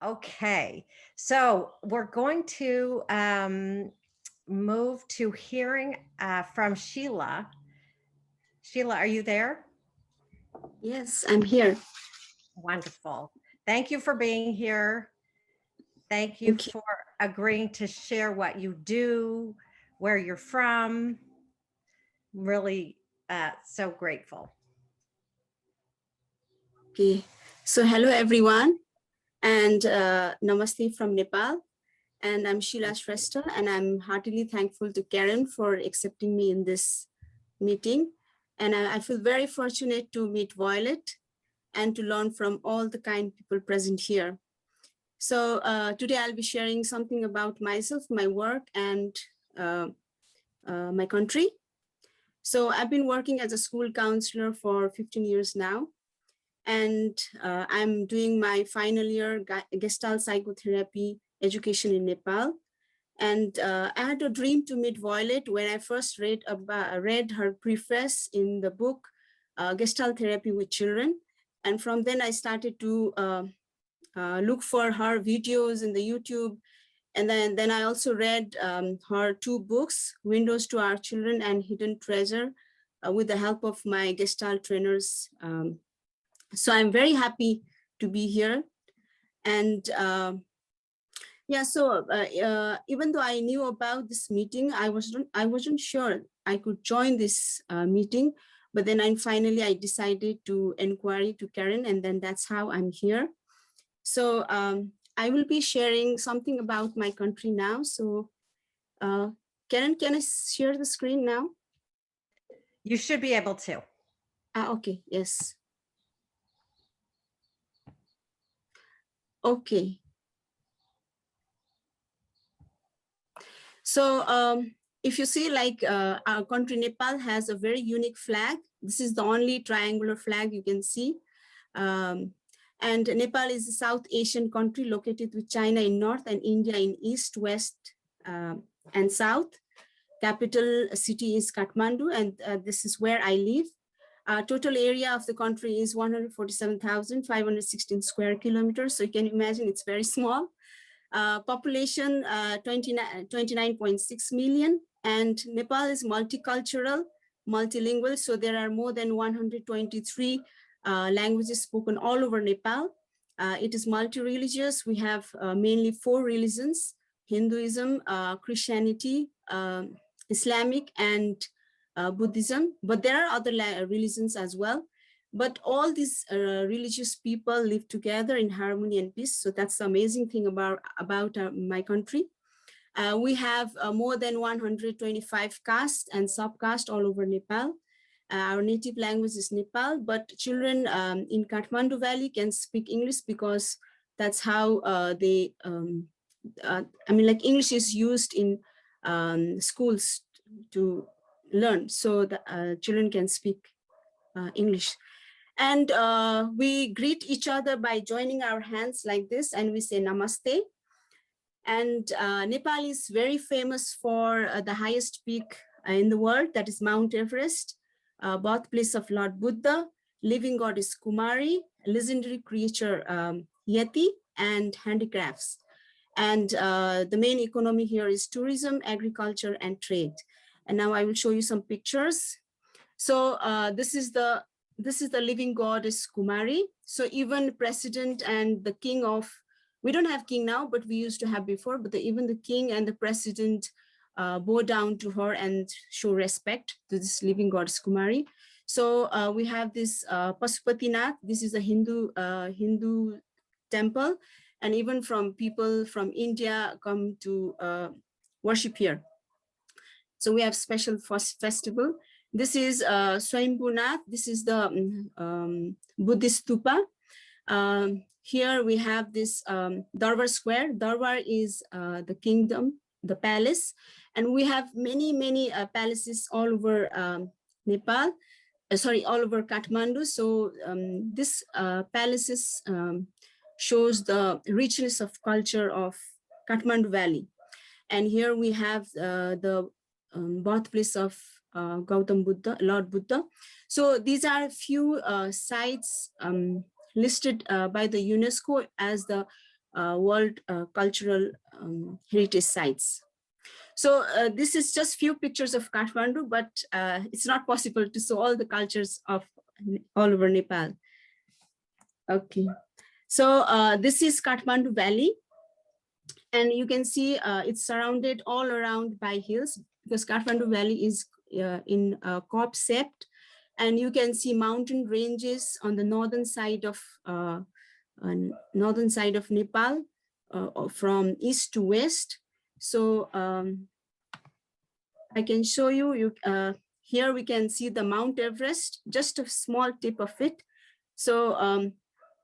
Okay, so we're going to move to hearing from Sheila. Sheila, are you there? Yes, I'm here. Wonderful. Thank you for being here. Thank you Thank you. for agreeing to share what you do, where you're from. Really so grateful. Okay. So hello, everyone, and namaste from Nepal. And I'm Sheila Shrestha, and I'm heartily thankful to Karen for accepting me in this meeting. And I feel very fortunate to meet Violet and to learn from all the kind people present here. So today I'll be sharing something about myself, my work, and my country. So I've been working as a school counselor for 15 years now. And I'm doing my final year Gestalt psychotherapy education in Nepal. And I had a dream to meet Violet when I first read her preface in the book Gestalt Therapy with Children. And from then I started to look for her videos in the YouTube. And then I also read her two books, Windows to Our Children and Hidden Treasure, with the help of my Gestalt trainers. So I'm very happy to be here. And yeah, so even though I knew about this meeting, I wasn't sure I could join this meeting, but then finally I decided to inquire to Karen, and then that's how I'm here. So I will be sharing something about my country now. So Karen, can I share the screen now? You should be able to. Okay, yes. Okay. So if you see, like our country, Nepal, has a very unique flag. This is the only triangular flag you can see. And Nepal is a South Asian country located with China in north and India in east, west, and south. Capital city is Kathmandu, and this is where I live. Total area of the country is 147,516 square kilometers. So you can imagine it's very small. Population 29.6 million, and Nepal is multicultural, multilingual. So there are more than 123 languages spoken all over Nepal. It is multi-religious. We have mainly 4 religions: Hinduism, Christianity, Islamic, and Buddhism. But there are other religions as well. But all these religious people live together in harmony and peace. So that's the amazing thing about my country. We have more than 125 castes and subcastes all over Nepal. Our native language is Nepal, but children in Kathmandu Valley can speak English because that's how like English is used in schools to learn. So the children can speak English. And we greet each other by joining our hands like this, and we say namaste. And Nepal is very famous for the highest peak in the world, that is Mount Everest, birthplace of Lord Buddha, living goddess Kumari, legendary creature Yeti, and handicrafts. And the main economy here is tourism, agriculture, and trade. And now I will show you some pictures. So this is the living goddess Kumari. So even president and the king of, we don't have king now, but we used to have before, but even the king and the president bow down to her and show respect to this living goddess Kumari. So we have this Pasupatinath. This is a Hindu temple. And even from people from India come to worship here. So we have special festival. This is Swayambhunath. This is the Buddhist stupa. Here we have this Darbar Square. Darbar is the kingdom, the palace. And we have many palaces all over Nepal, all over Kathmandu. So this palaces shows the richness of culture of Kathmandu Valley. And here we have the birthplace of Gautam Buddha, Lord Buddha. So these are a few sites listed by the UNESCO as the World Cultural Heritage Sites. So this is just few pictures of Kathmandu, but it's not possible to show all the cultures of all over Nepal. Okay, so this is Kathmandu Valley. And you can see it's surrounded all around by hills, because Kathmandu Valley is in corp shaped. And you can see mountain ranges on the northern side of Nepal, from east to west. So I can show you, here we can see the Mount Everest, just a small tip of it. So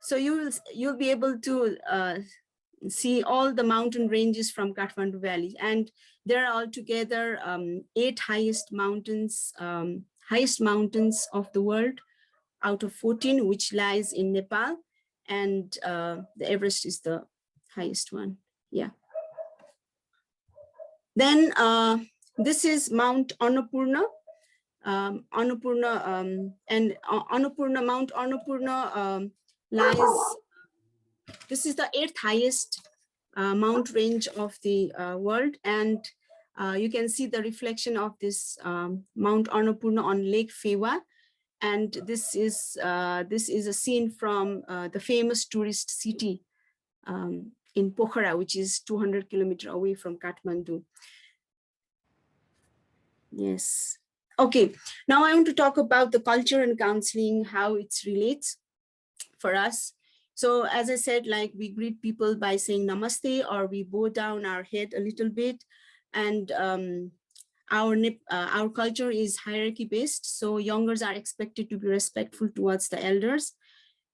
so you'll be able to see all the mountain ranges from Kathmandu Valley, and there are altogether 8 highest mountains of the world out of 14, which lies in Nepal, and the Everest is the highest one. Yeah. Then this is Mount Annapurna. Mount Annapurna lies. This is the 8th highest mount range of the world, and you can see the reflection of this Mount Annapurna on Lake Fewa. And this is a scene from the famous tourist city in Pokhara, which is 200 kilometers away from Kathmandu. Yes. Okay, now I want to talk about the culture and counseling, how it relates for us. So as I said, like, we greet people by saying namaste, or we bow down our head a little bit. And our culture is hierarchy based. So youngers are expected to be respectful towards the elders.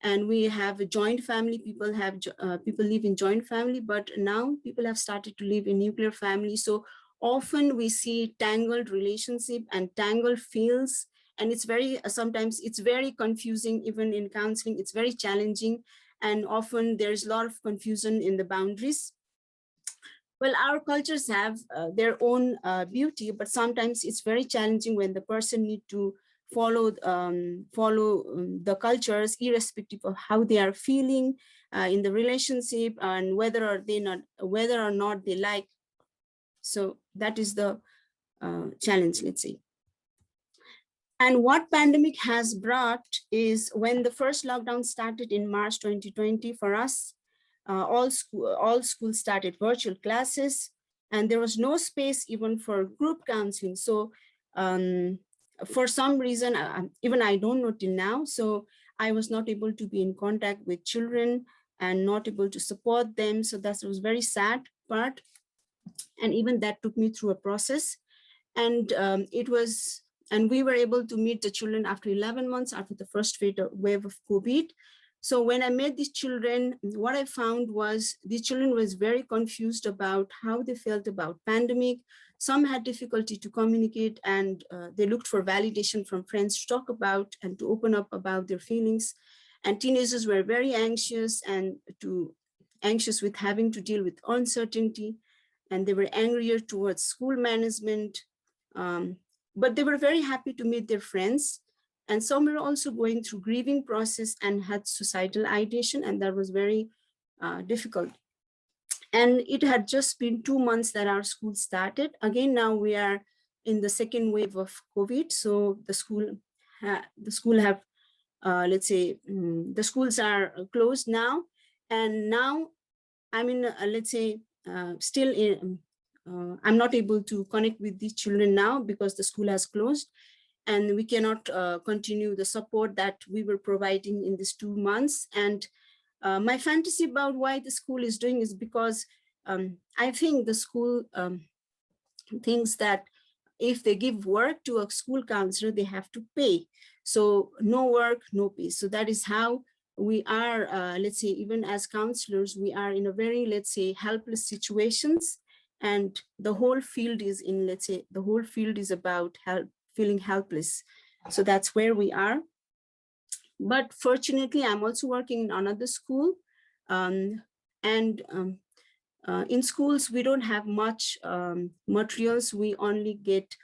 And we have a joint family. People live in joint family, but now people have started to live in nuclear family. So often we see tangled relationship and tangled fields, and it's very sometimes it's very confusing. Even in counseling, it's very challenging, and often there's a lot of confusion in the boundaries. Well, our cultures have their own beauty, but sometimes it's very challenging when the person need to follow the cultures, irrespective of how they are feeling in the relationship, and whether or not they like. So that is the challenge, let's say. And what pandemic has brought is, when the first lockdown started in March 2020 for us, all schools started virtual classes, and there was no space even for group counseling. So for some reason, even I don't know till now, so I was not able to be in contact with children and not able to support them. So that was very sad part. And even that took me through a process. And we were able to meet the children after 11 months after the first wave of COVID. So when I met these children, what I found was these children was very confused about how they felt about pandemic. Some had difficulty to communicate, and they looked for validation from friends to talk about and to open up about their feelings. And teenagers were very anxious with having to deal with uncertainty, and they were angrier towards school management. But they were very happy to meet their friends. And some were also going through grieving process and had suicidal ideation, and that was very difficult. And it had just been 2 months that our school started. Again, now we are in the second wave of COVID. So the schools are closed now. And now, I mean, let's say, still I'm not able to connect with these children now because the school has closed, and we cannot continue the support that we were providing in these 2 months. And my fantasy about why the school is doing is because I think the school thinks that if they give work to a school counselor, they have to pay. So no work, no pay. So that is how we are, let's say, even as counselors, we are in a very, let's say, helpless situations. And the whole field is in, let's say, the whole field is about feeling helpless. So that's where we are. But fortunately, I'm also working in another school. In schools, we don't have much materials. We only get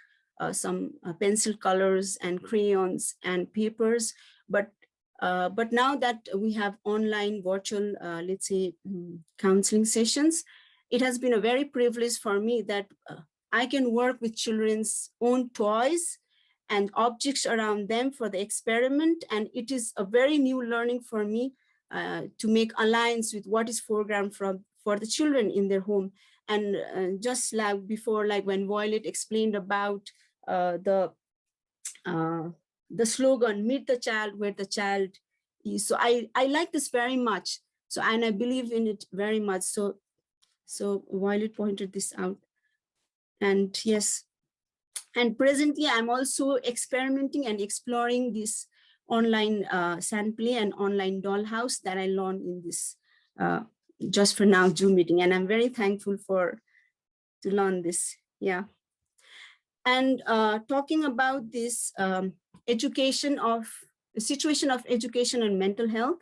some pencil colors and crayons and papers. But But now that we have online virtual, let's say, counseling sessions, it has been a very privilege for me that I can work with children's own toys and objects around them for the experiment. And it is a very new learning for me to make alliance with what is foreground for the children in their home. And just like before, like when Violet explained about the slogan, meet the child where the child is. So I like this very much. So, and I believe in it very much. So Violet pointed this out. And yes, and presently I'm also experimenting and exploring this online sand play and online dollhouse that I learned in this just for now Zoom meeting. And I'm very thankful to learn this. Yeah. And talking about this situation of the situation of education and mental health.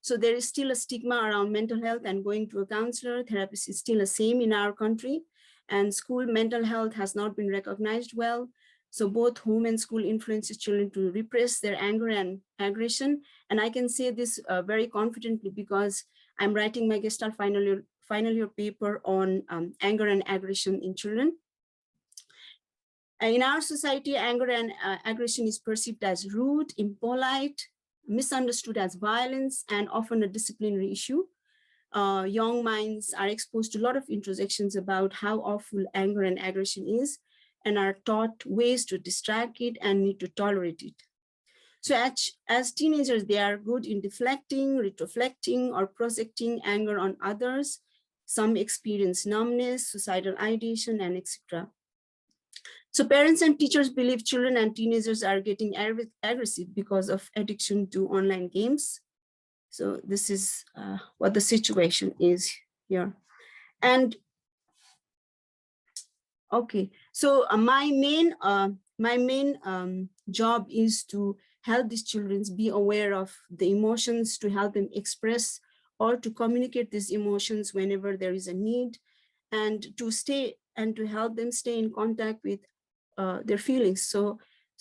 So there is still a stigma around mental health, and going to a counselor, therapist is still the same in our country. And school mental health has not been recognized well. So both home and school influences children to repress their anger and aggression. And I can say this very confidently because I'm writing my Gestalt final year paper on anger and aggression in children. In our society, anger and aggression is perceived as rude, impolite, misunderstood as violence, and often a disciplinary issue. Young minds are exposed to a lot of introspections about how awful anger and aggression is, and are taught ways to distract it and need to tolerate it. So as teenagers, they are good in deflecting, retroflecting, or projecting anger on others. Some experience numbness, suicidal ideation, and etc. So parents and teachers believe children and teenagers are getting aggressive because of addiction to online games. So this is what the situation is here. And okay, so my main job is to help these children be aware of the emotions, to help them express or to communicate these emotions whenever there is a need, and to help them stay in contact with their feelings. So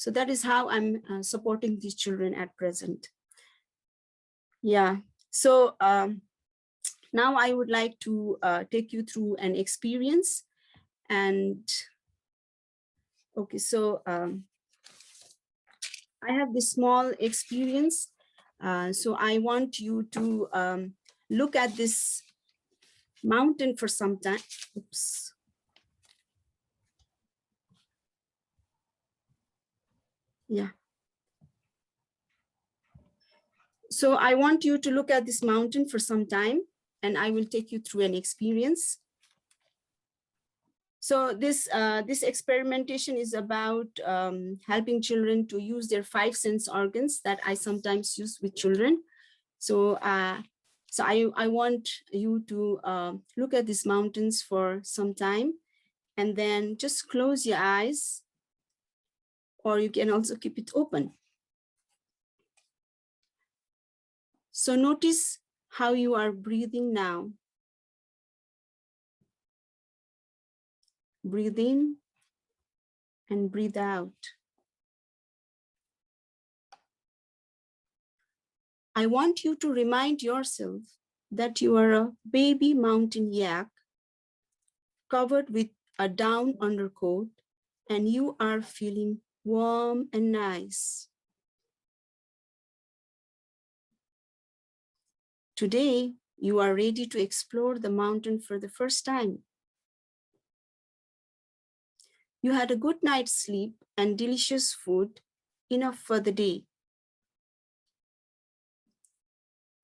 that is how I'm supporting these children at present. Yeah. So now I would like to take you through an experience. And okay, so I have this small experience. So I want you to look at this mountain for some time. Oops. Yeah. So I want you to look at this mountain for some time, and I will take you through an experience. So this experimentation is about helping children to use their 5 sense organs that I sometimes use with children. So I want you to look at these mountains for some time, and then just close your eyes, or you can also keep it open. So notice how you are breathing now. Breathe in and breathe out. I want you to remind yourself that you are a baby mountain yak covered with a down undercoat, and you are feeling warm and nice. Today, you are ready to explore the mountain for the first time. You had a good night's sleep and delicious food, enough for the day.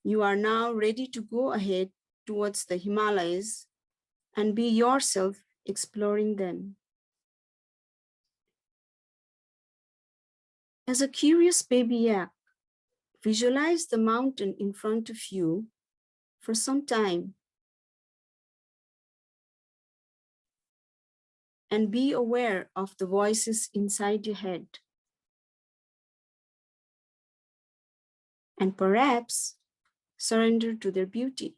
You are now ready to go ahead towards the Himalayas and be yourself exploring them. As a curious baby yak, visualize the mountain in front of you for some time and be aware of the voices inside your head. And perhaps surrender to their beauty.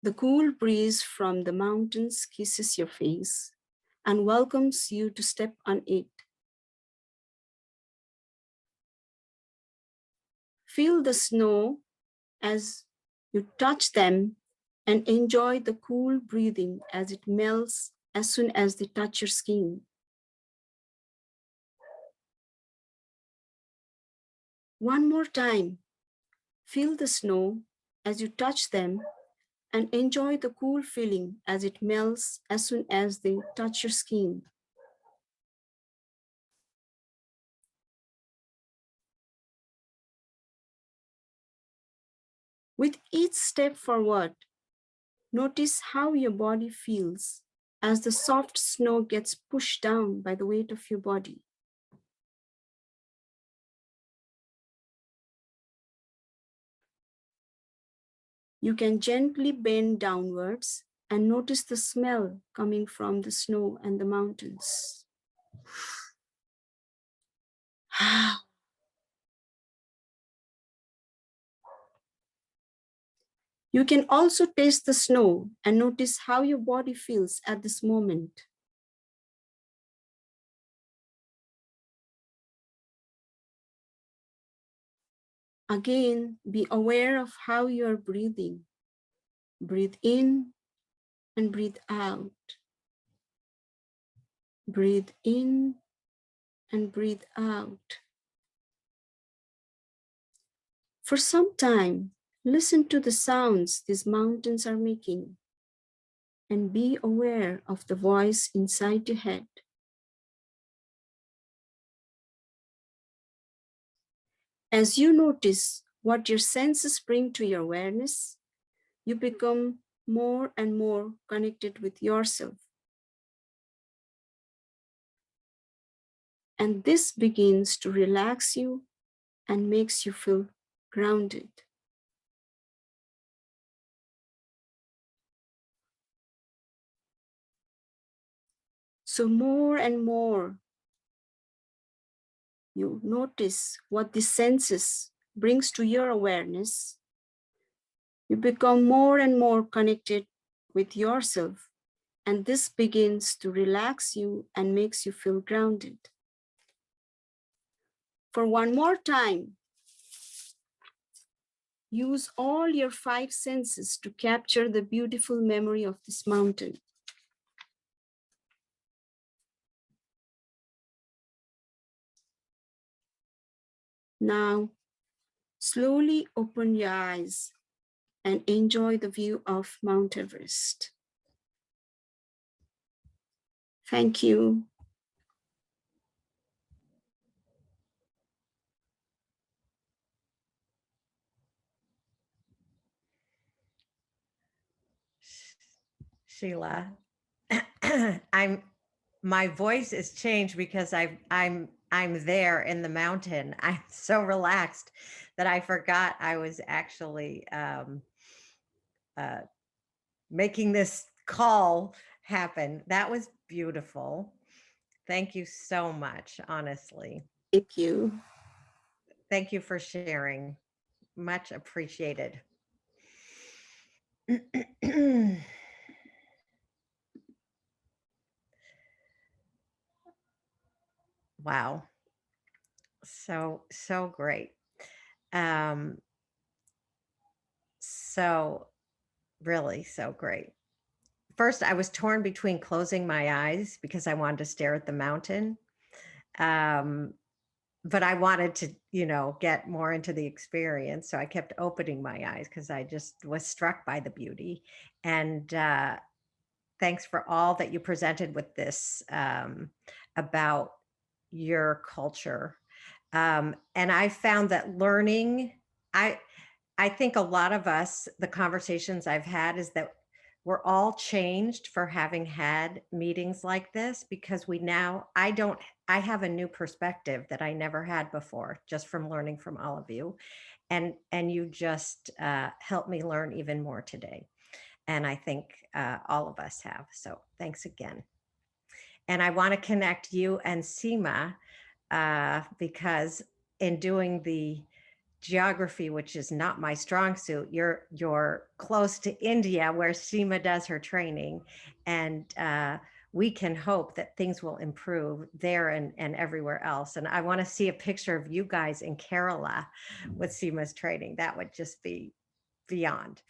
The cool breeze from the mountains kisses your face and welcomes you to step on it. Feel the snow as you touch them and enjoy the cool breathing as it melts as soon as they touch your skin. One more time, feel the snow as you touch them and enjoy the cool feeling as it melts as soon as they touch your skin. With each step forward, notice how your body feels as the soft snow gets pushed down by the weight of your body. You can gently bend downwards and notice the smell coming from the snow and the mountains. You can also taste the snow and notice how your body feels at this moment. Again, be aware of how you are breathing. Breathe in and breathe out. Breathe in and breathe out. For some time, listen to the sounds these mountains are making and be aware of the voice inside your head. As you notice what your senses bring to your awareness, you become more and more connected with yourself. And this begins to relax you and makes you feel grounded. So more and more, you notice what the senses brings to your awareness. You become more and more connected with yourself, and this begins to relax you and makes you feel grounded. For one more time, use all your 5 senses to capture the beautiful memory of this mountain. Now, slowly open your eyes and enjoy the view of Mount Everest. Thank you. Sheila, my voice is changed because I'm there in the mountain. I'm so relaxed that I forgot I was actually uh, making this call happen. That was beautiful. Thank you so much, honestly. Thank you. Thank you for sharing. Much appreciated. Wow. So great. Um, so really so great. First, I was torn between closing my eyes because I wanted to stare at the mountain. Um, but I wanted to, get more into the experience. So I kept opening my eyes because I just was struck by the beauty. And thanks for all that you presented with this about your culture. And I found that learning, I I think a lot of us, the conversations I've had is that we're all changed for having had meetings like this because I have a new perspective that I never had before just from learning from all of you. And you just helped me learn even more today. And I think all of us have. So thanks again. And I want to connect you and Seema because in doing the geography, which is not my strong suit, you're close to India where Seema does her training, and we can hope that things will improve there and everywhere else. And I want to see a picture of you guys in Kerala with CMA's training. That would just be beyond.